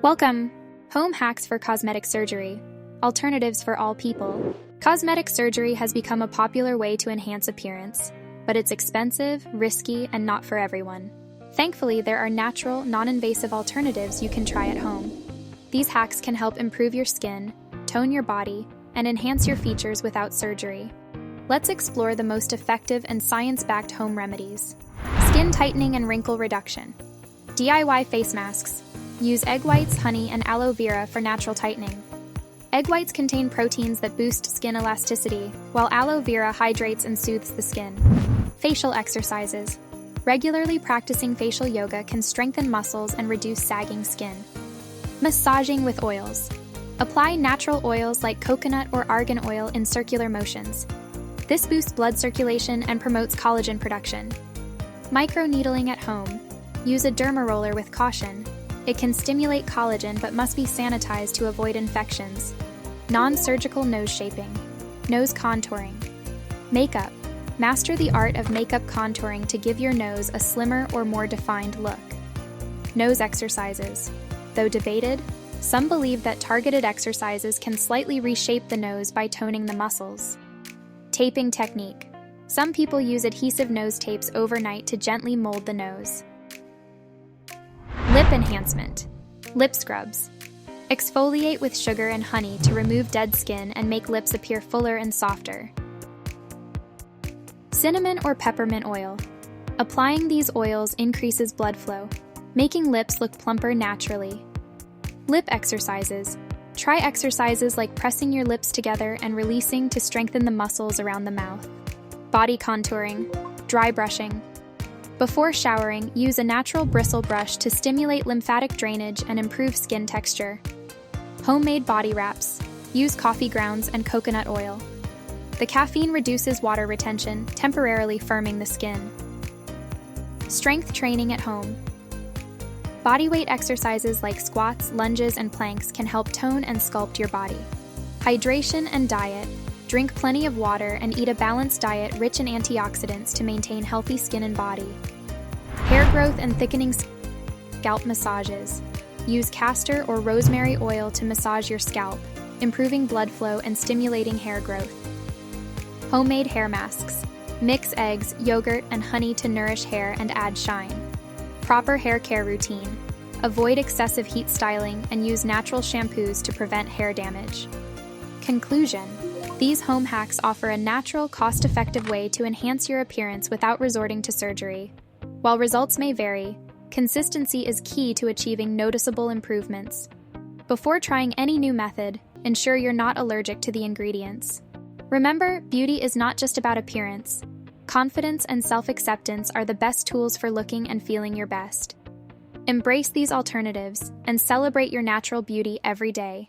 Welcome! Home hacks for cosmetic surgery. Alternatives for all people. Cosmetic surgery has become a popular way to enhance appearance, but it's expensive, risky, and not for everyone. Thankfully, there are natural, non-invasive alternatives you can try at home. These hacks can help improve your skin, tone your body, and enhance your features without surgery. Let's explore the most effective and science-backed home remedies. Skin tightening and wrinkle reduction. DIY face masks. Use egg whites, honey, and aloe vera for natural tightening. Egg whites contain proteins that boost skin elasticity, while aloe vera hydrates and soothes the skin. Facial exercises. Regularly practicing facial yoga can strengthen muscles and reduce sagging skin. Massaging with oils. Apply natural oils like coconut or argan oil in circular motions. This boosts blood circulation and promotes collagen production. Microneedling at home. Use a derma roller with caution. It can stimulate collagen but must be sanitized to avoid infections. Non-surgical nose shaping. Nose contouring. Makeup. Master the art of makeup contouring to give your nose a slimmer or more defined look. Nose exercises. Though debated, some believe that targeted exercises can slightly reshape the nose by toning the muscles. Taping technique. Some people use adhesive nose tapes overnight to gently mold the nose. Lip enhancement. Lip scrubs. Exfoliate with sugar and honey to remove dead skin and make lips appear fuller and softer. Cinnamon or peppermint oil. Applying these oils increases blood flow, making lips look plumper naturally. Lip exercises. Try exercises like pressing your lips together and releasing to strengthen the muscles around the mouth. Body contouring. Dry brushing. Before showering, use a natural bristle brush to stimulate lymphatic drainage and improve skin texture. Homemade body wraps. Use coffee grounds and coconut oil. The caffeine reduces water retention, temporarily firming the skin. Strength training at home. Bodyweight exercises like squats, lunges, and planks can help tone and sculpt your body. Hydration and diet. Drink plenty of water and eat a balanced diet rich in antioxidants to maintain healthy skin and body. Hair growth and thickening scalp massages. Use castor or rosemary oil to massage your scalp, improving blood flow and stimulating hair growth. Homemade hair masks. Mix eggs, yogurt, and honey to nourish hair and add shine. Proper hair care routine. Avoid excessive heat styling and use natural shampoos to prevent hair damage. Conclusion. These home hacks offer a natural, cost-effective way to enhance your appearance without resorting to surgery. While results may vary, consistency is key to achieving noticeable improvements. Before trying any new method, ensure you're not allergic to the ingredients. Remember, beauty is not just about appearance. Confidence and self-acceptance are the best tools for looking and feeling your best. Embrace these alternatives and celebrate your natural beauty every day.